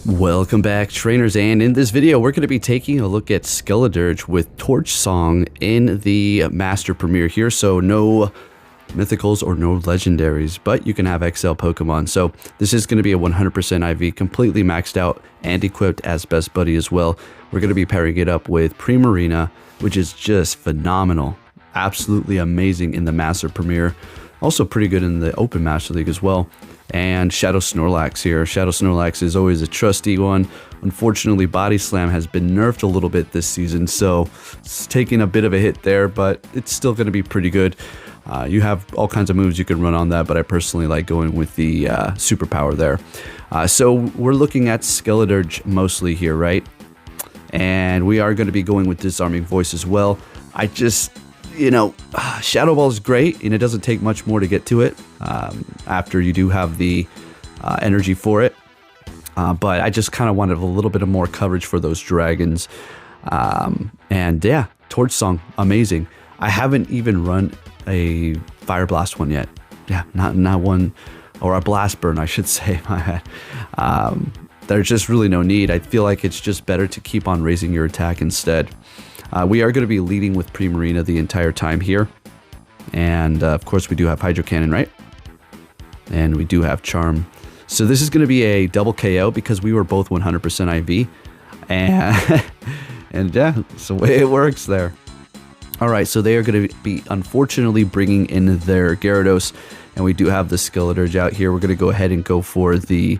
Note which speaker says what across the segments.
Speaker 1: Welcome back, trainers, and in this video we're going to be taking a look at Skeledirge with Torch Song in the Master Premiere here. So no mythicals or no legendaries, but you can have XL Pokemon. So this is going to be a 100% IV, completely maxed out and equipped as Best Buddy as well. We're going to be pairing it up with Primarina, which is just phenomenal, absolutely amazing in the Master Premiere. Also pretty good in the Open Master League as well. And Shadow Snorlax here. Shadow Snorlax is always a trusty one. Unfortunately, Body Slam has been nerfed a little bit this season, so it's taking a bit of a hit there, but it's still going to be pretty good. You have all kinds of moves you can run on that, but I personally like going with the superpower there. So we're looking at Skeledirge mostly here, right? And we are going to be going with Disarming Voice as well. I just... Shadow Ball is great, and it doesn't take much more to get to it after you do have the energy for it. But I just kind of wanted a little bit of more coverage for those dragons. And yeah, Torch Song, amazing. I haven't even run a Fire Blast one yet. Yeah, not one, or a Blast Burn, I should say. My bad. There's just really no need. I feel like it's just better to keep on raising your attack instead. We are going to be leading with Primarina the entire time here. And of course we do have Hydro Cannon, right? And we do have Charm. So this is going to be a double KO because we were both 100% IV. And yeah, it's the way it works there. Alright, so they are going to be unfortunately bringing in their Gyarados. And we do have the Skeledirge out here. We're going to go ahead and go for the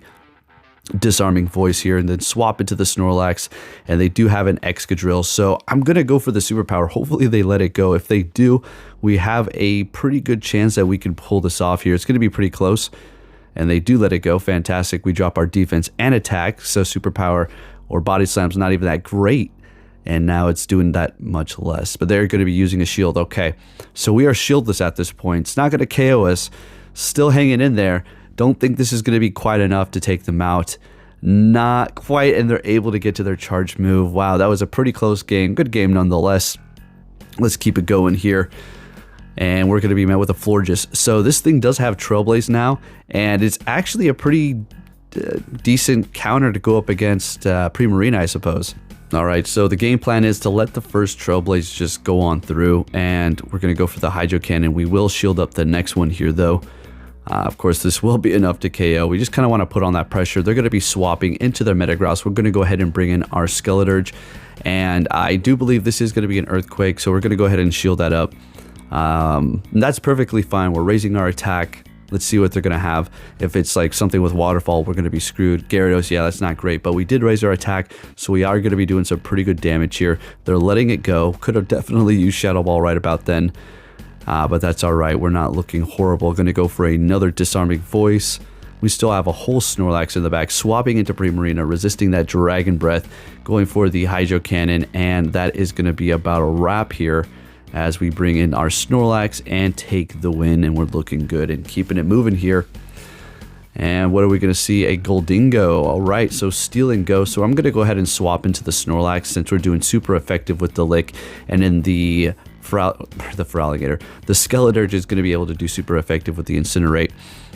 Speaker 1: Disarming Voice here and then swap into the Snorlax, and they do have an Excadrill, so I'm gonna go for the superpower. Hopefully they let it go. If they do, we have a pretty good chance that we can pull this off here. It's gonna be pretty close, and they do let it go. Fantastic. We drop our defense and attack, so superpower or Body Slam's not even that great, and now it's doing that much less, but they're going to be using a shield. Okay, so we are shieldless at this point. It's not going to KO us. Still hanging in there. Don't think this is going to be quite enough to take them out. Not quite, and they're able to get to their charge move. Wow, that was a pretty close game. Good game nonetheless. Let's keep it going here. And we're going to be met with a Florges. So this thing does have Trailblaze now, and it's actually a pretty decent counter to go up against Primarina, I suppose. Alright, so the game plan is to let the first Trailblaze just go on through, and we're going to go for the Hydro Cannon. We will shield up the next one here, though. Of course, this will be enough to KO. We just kind of want to put on that pressure. They're going to be swapping into their Metagross. We're going to go ahead and bring in our Skeledirge. And I do believe this is going to be an Earthquake, so we're going to go ahead and shield that up. And that's perfectly fine. We're raising our attack. Let's see what they're going to have. If it's like something with Waterfall, we're going to be screwed. Gyarados, yeah, that's not great. But we did raise our attack, so we are going to be doing some pretty good damage here. They're letting it go. Could have definitely used Shadow Ball right about then. But that's alright, we're not looking horrible. Going to go for another Disarming Voice. We still have a whole Snorlax in the back, swapping into Primarina, resisting that Dragon Breath, going for the Hydro Cannon, and that is going to be about a wrap here as we bring in our Snorlax and take the win, and we're looking good and keeping it moving here. And what are we going to see? A Goldingo. Alright, so Steal and Go. So I'm going to go ahead and swap into the Snorlax since we're doing super effective with the Lick, and in the Feraligatr. The Skeledirge is going to be able to do super effective with the Incinerate.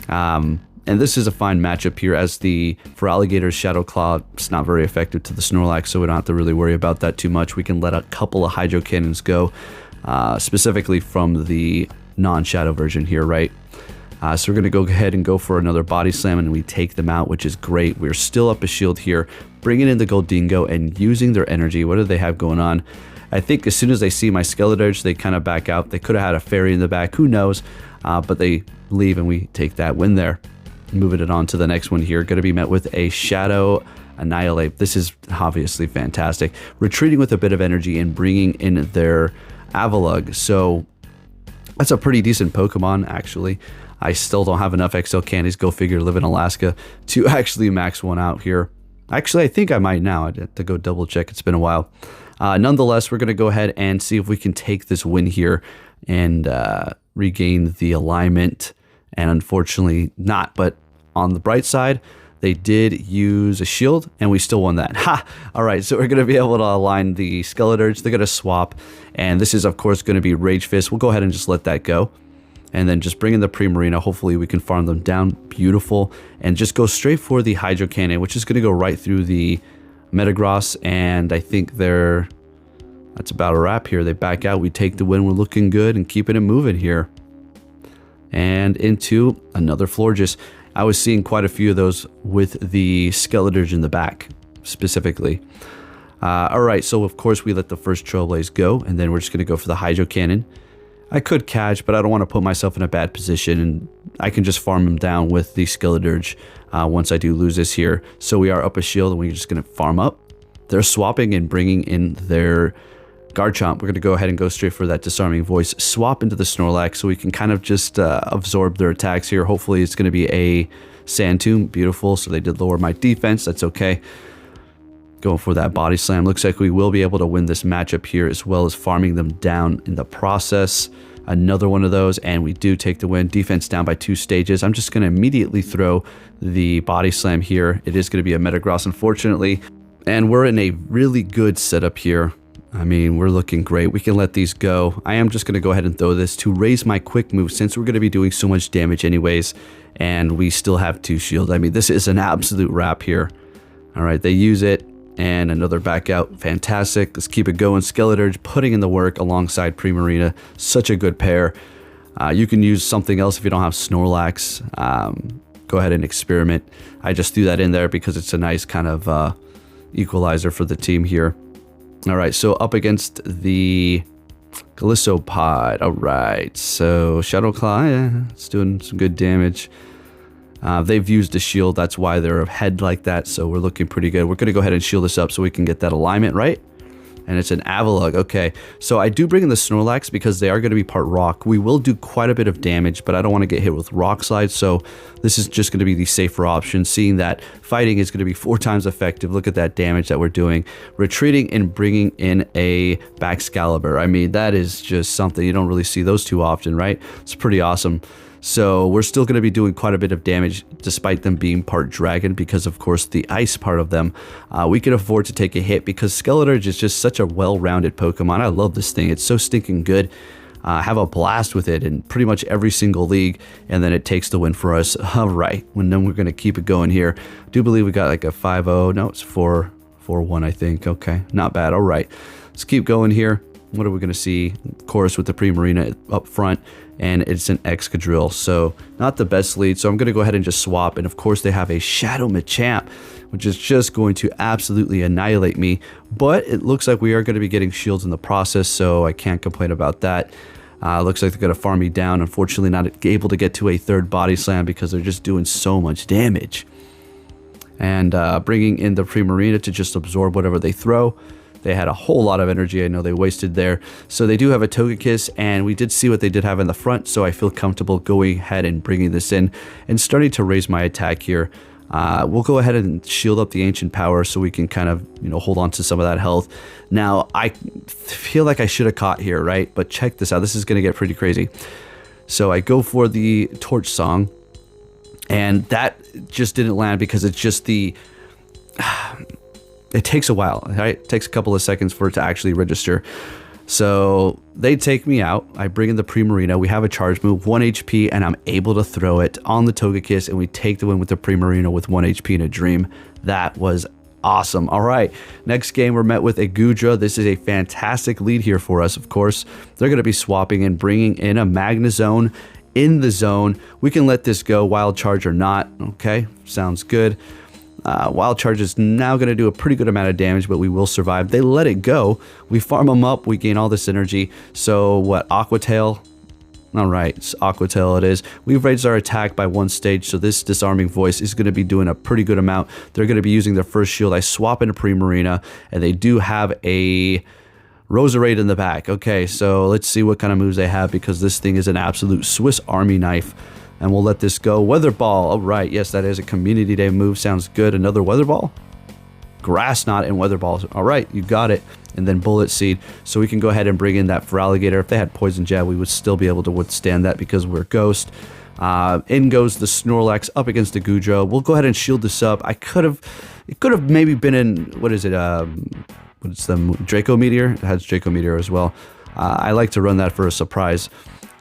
Speaker 1: And this is a fine matchup here as the Feraligator's Shadow Claw is not very effective to the Snorlax, so we don't have to really worry about that too much. We can let a couple of Hydro Cannons go, specifically from the non-Shadow version here, right? So we're going to go ahead and go for another Body Slam, and we take them out, which is great. We're still up a shield here, bringing in the Goldingo and using their energy. What do they have going on? I think as soon as they see my Skeledirge, they kind of back out. They could have had a Fairy in the back, who knows? But they leave, and we take that win there. Moving it on to the next one here. Going to be met with a Shadow Annihilate. This is obviously fantastic. Retreating with a bit of energy and bringing in their Avalugg. So that's a pretty decent Pokemon, actually. I still don't have enough XL candies, go figure, live in Alaska, to actually max one out here. Actually, I think I might now. I'd have to go double check. It's been a while. Nonetheless, we're going to go ahead and see if we can take this win here and regain the alignment. And unfortunately not, but on the bright side, they did use a shield and we still won that. Ha! Alright, so we're going to be able to align the Skeledirge. They're going to swap, and this is of course going to be Rage Fist. We'll go ahead and just let that go. And then just bring in the Primarina. Hopefully we can farm them down. Beautiful. And just go straight for the Hydro Cannon, which is going to go right through the Metagross. And I think that's about a wrap here. They back out. We take the win. We're looking good and keeping it moving here. And into another Florges. I was seeing quite a few of those with the Skeledirge in the back, specifically. Alright, so of course we let the first Trailblaze go. And then we're just going to go for the Hydro Cannon. I could catch, but I don't want to put myself in a bad position, and I can just farm him down with the Skeledirge once I do lose this here. So we are up a shield, and we're just going to farm up. They're swapping and bringing in their Garchomp. We're going to go ahead and go straight for that Disarming Voice. Swap into the Snorlax so we can kind of just absorb their attacks here. Hopefully it's going to be a Sand Tomb. Beautiful. So they did lower my defense. That's okay. Going for that Body Slam. Looks like we will be able to win this matchup here, as well as farming them down in the process. Another one of those, and we do take the win. Defense down by 2 stages. I'm just going to immediately throw the Body Slam here. It is going to be a Metagross, unfortunately. And we're in a really good setup here. I mean, we're looking great. We can let these go. I am just going to go ahead and throw this to raise my quick move, since we're going to be doing so much damage anyways, and we still have 2 shields. I mean, this is an absolute wrap here. All right, they use it. And another back out. Fantastic. Let's keep it going. Skeledirge putting in the work alongside Primarina. Such a good pair. You can use something else if you don't have Snorlax. Go ahead and experiment. I just threw that in there because it's a nice kind of equalizer for the team here. All right, so up against the Galissopod. All right, so Shadow Claw, yeah, it's doing some good damage. They've used a shield, that's why they're ahead like that, so we're looking pretty good. We're going to go ahead and shield this up so we can get that alignment right. And it's an Avalugg. Okay, so I do bring in the Snorlax because they are going to be part rock. We will do quite a bit of damage, but I don't want to get hit with Rock Slide, so this is just going to be the safer option, seeing that fighting is going to be 4 times effective. Look at that damage that we're doing. Retreating and bringing in a Baxcalibur. I mean, that is just something. You don't really see those too often, right? It's pretty awesome. So we're still going to be doing quite a bit of damage despite them being part dragon, because of course the ice part of them, we can afford to take a hit because Skeledirge is just such a well-rounded Pokemon. I love this thing. It's so stinking good. Have a blast with it in pretty much every single league, and then it takes the win for us. All right, well, then we're going to keep it going here. I do believe we got like a 5-0. No, it's 4-1, I think. Okay, not bad. All right, let's keep going here. What are we going to see? Of course, with the Primarina up front, and it's an Excadrill, so not the best lead. So I'm going to go ahead and just swap, and of course they have a Shadow Machamp, which is just going to absolutely annihilate me. But it looks like we are going to be getting shields in the process, so I can't complain about that. Looks like they're going to farm me down. Unfortunately, not able to get to a 3rd Body Slam because they're just doing so much damage. And bringing in the Primarina to just absorb whatever they throw. They had a whole lot of energy. I know they wasted there. So they do have a Togekiss, and we did see what they did have in the front, so I feel comfortable going ahead and bringing this in and starting to raise my attack here. We'll go ahead and shield up the Ancient Power so we can kind of, hold on to some of that health. Now, I feel like I should have caught here, right? But check this out. This is going to get pretty crazy. So I go for the Torch Song, and that just didn't land because it's just the... It takes a while, right? It takes a couple of seconds for it to actually register. So they take me out. I bring in the Primarina. We have a charge move, 1 HP, and I'm able to throw it on the Togekiss, and we take the win with the Primarina with 1 HP in a dream. That was awesome. All right, next game we're met with a Goodra. This is a fantastic lead here for us, of course. They're going to be swapping and bringing in a Magnezone in the zone. We can let this go, Wild Charge or not. Okay, sounds good. Wild Charge is now going to do a pretty good amount of damage, but we will survive. They let it go. We farm them up. We gain all this energy. So what, Aqua Tail? All right, it's Aqua Tail it is. We've raised our attack by 1 stage, so this Disarming Voice is going to be doing a pretty good amount. They're going to be using their first shield. I swap into Primarina, and they do have a Roserade in the back. Okay, so let's see what kind of moves they have, because this thing is an absolute Swiss Army knife. And we'll let this go. Weather Ball. All right. Yes, that is a Community Day move. Sounds good. Another Weather Ball. Grass Knot and Weather Balls. All right. You got it. And then Bullet Seed. So we can go ahead and bring in that for Alligator. If they had Poison Jab, we would still be able to withstand that because we're Ghost. In goes the Snorlax up against the Goodra. We'll go ahead and shield this up. It could have maybe been in, what is it? What's the Draco Meteor? It has Draco Meteor as well. I like to run that for a surprise.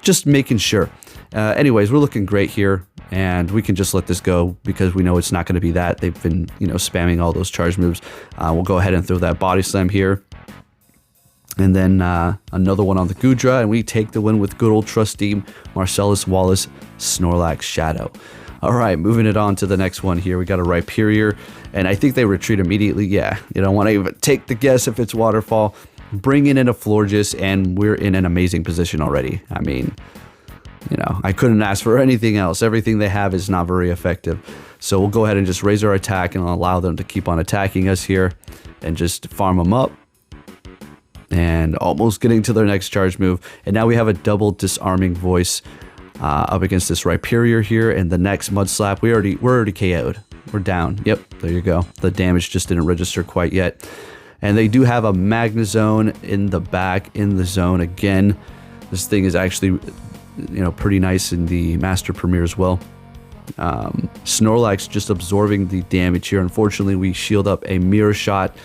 Speaker 1: Just making sure. Anyways, we're looking great here, and we can just let this go because we know it's not going to be that. They've been, you know, spamming all those charge moves. We'll go ahead and throw that Body Slam here. And then another one on the Gudra, and we take the win with good old trusty Marcellus Wallace Snorlax Shadow. All right, moving it on to the next one here. We got a Rhyperior, and I think they retreat immediately. Yeah, you don't want to even take the guess if it's Waterfall. Bringing in a Florges, and we're in an amazing position already. I mean, you know, I couldn't ask for anything else. Everything they have is not very effective. So we'll go ahead and just raise our attack and allow them to keep on attacking us here and just farm them up. And almost getting to their next charge move. And now we have a double disarming voice up against this Rhyperior here. And the next Mud Slap, we're already KO'd. We're down. Yep, there you go. The damage just didn't register quite yet. And they do have a Magnezone in the back in the zone again. This thing is actually, you know, pretty nice in the Master Premier as well. Snorlax just absorbing the damage here. Unfortunately, we shield up a Mirror Shot.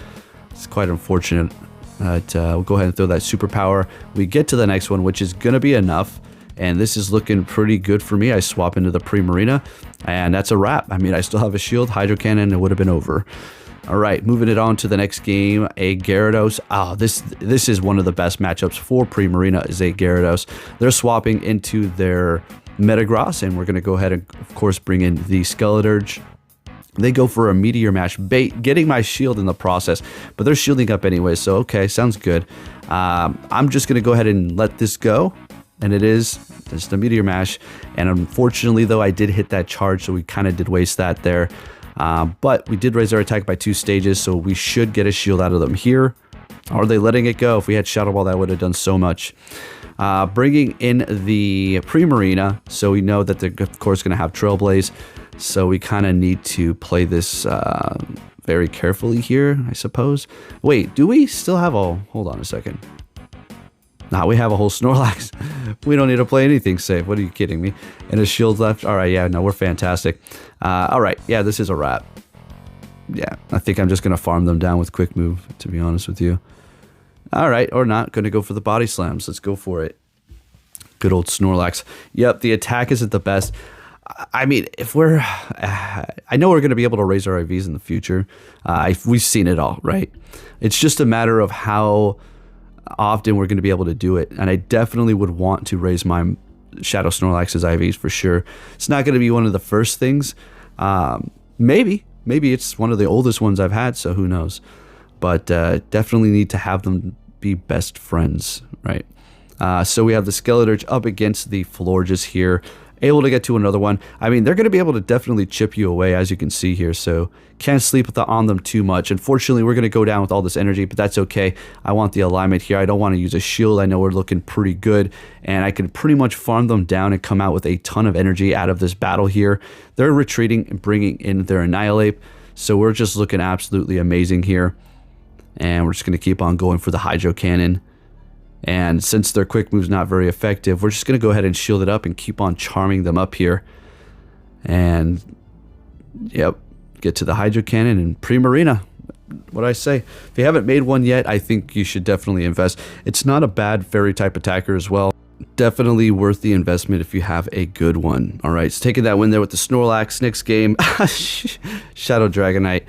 Speaker 1: It's quite unfortunate. We'll go ahead and throw that superpower. We get to the next one, which is going to be enough. And this is looking pretty good for me. I swap into the Primarina, and that's a wrap. I mean, I still have a shield, Hydro Cannon, it would have been over. All right, moving it on to the next game, a Gyarados. Oh, this is one of the best matchups for Primarina is a Gyarados. They're swapping into their Metagross, and we're going to go ahead and, of course, bring in the Skeledirge. They go for a Meteor Mash, getting my shield in the process, but they're shielding up anyway, so okay, sounds good. I'm just going to go ahead and let this go, and it is just a Meteor Mash, and unfortunately, though, I did hit that charge, so we kind of did waste that there, but we did raise our attack by 2 stages, so we should get a shield out of them here. Are they letting it go? If we had Shadow Ball, that would have done so much. Bringing in the Primarina, so we know that they're, of course, going to have Trailblaze. So we kind of need to play this very carefully here, I suppose. Wait, do we still have a... Hold on a second. Nah, we have a whole Snorlax. We don't need to play anything safe. What are you kidding me? And a shield left. All right, yeah, no, we're fantastic. All right, yeah, this is a wrap. Yeah, I think I'm just going to farm them down with Quick Move, to be honest with you. All right, or not. Going to go for the Body Slams. Let's go for it. Good old Snorlax. Yep, the attack isn't the best. I mean, if we're... I know we're going to be able to raise our IVs in the future. We've seen it all, right? It's just a matter of how often we're going to be able to do it. And I definitely would want to raise my Shadow Snorlax's IVs for sure. It's not going to be one of the first things. Maybe it's one of the oldest ones I've had, so who knows. But definitely need to have them be best friends, right? So we have the Skeledirge up against the Florges here. Able to get to another one. I mean, they're going to be able to definitely chip you away, as you can see here, so can't sleep on them too much. Unfortunately, we're going to go down with all this energy, but that's okay. I want the alignment here. I don't want to use a shield. I know we're looking pretty good, and I can pretty much farm them down and come out with a ton of energy out of this battle here. They're retreating and bringing in their Annihilate, so we're just looking absolutely amazing here, and we're just going to keep on going for the Hydro Cannon. And since their Quick Move's not very effective, we're just going to go ahead and shield it up and keep on charming them up here. And, yep, get to the Hydro Cannon and Primarina. What I say? If you haven't made one yet, I think you should definitely invest. It's not a bad Fairy-type attacker as well. Definitely worth the investment if you have a good one. All right, so taking that win there with the Snorlax. Next game, Shadow Dragonite.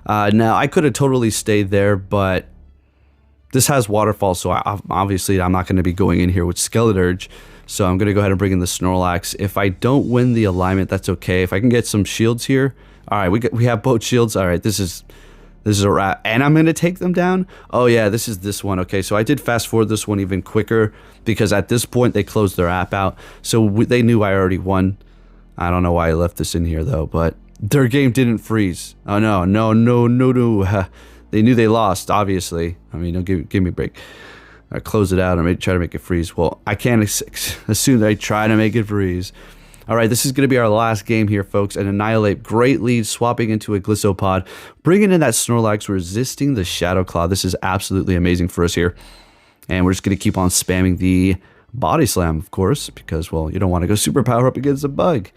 Speaker 1: Now, I could have totally stayed there, but... this has Waterfall, so obviously I'm not going to be going in here with Skeledirge. So I'm going to go ahead and bring in the Snorlax. If I don't win the alignment, that's okay. If I can get some shields here. All right, we have both shields. All right, this is a wrap. And I'm going to take them down. Oh, yeah, this is this one. Okay, so I did fast forward this one even quicker because at this point they closed their app out. So they knew I already won. I don't know why I left this in here, though, but their game didn't freeze. Oh, no. They knew they lost, obviously. I mean, don't give me a break. I close it out and try to make it freeze. Well, I can't assume they try to make it freeze. All right, this is going to be our last game here, folks. An Annihilate, great lead, swapping into a Glissopod, bringing in that Snorlax, resisting the Shadow Claw. This is absolutely amazing for us here. And we're just going to keep on spamming the Body Slam, of course, because, well, you don't want to go superpower up against a bug.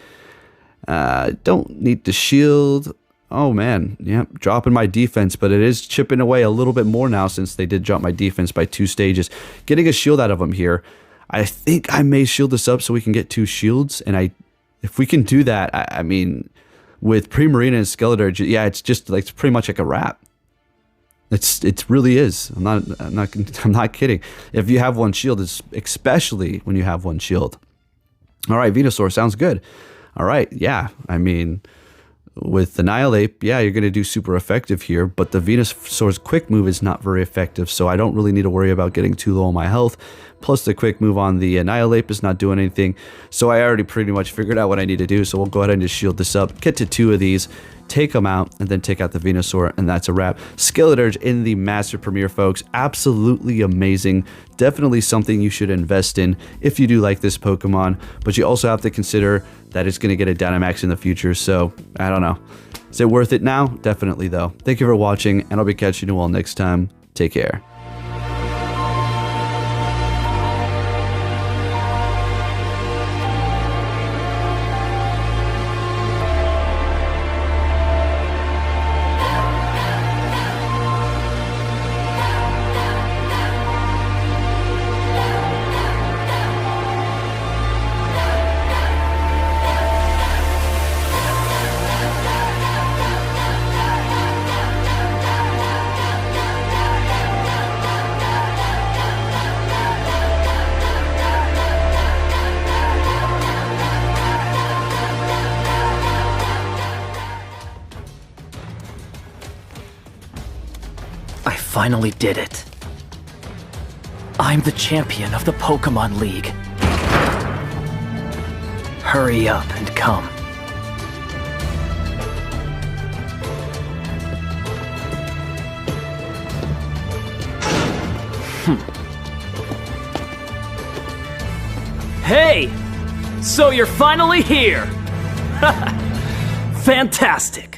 Speaker 1: Don't need to shield. Oh, man. Yep, dropping my defense, but it is chipping away a little bit more now since they did drop my defense by 2 stages. Getting a shield out of them here. I think I may shield this up so we can get 2 shields. And if we can do that, I mean, with Primarina and Skeledirge, yeah, it's just like, it's pretty much like a wrap. It really is. I'm not kidding. If you have 1 shield, especially when you have 1 shield. All right, Venusaur sounds good. All right, yeah. I mean, with Annihilate, yeah, you're going to do super effective here, but the Venusaur's quick move is not very effective, so I don't really need to worry about getting too low on my health. Plus, the quick move on the Annihilate is not doing anything, so I already pretty much figured out what I need to do, so we'll go ahead and just shield this up, get to 2 of these, take them out, and then take out the Venusaur, and that's a wrap. Skeledirge in the Master Premier, folks. Absolutely amazing. Definitely something you should invest in if you do like this Pokemon, but you also have to consider that it's going to get a Dynamax in the future, so I don't know. Is it worth it now? Definitely, though. Thank you for watching, and I'll be catching you all next time. Take care.
Speaker 2: I finally did it. I'm the champion of the Pokemon League. Hurry up and come. Hey! So you're finally here! Fantastic!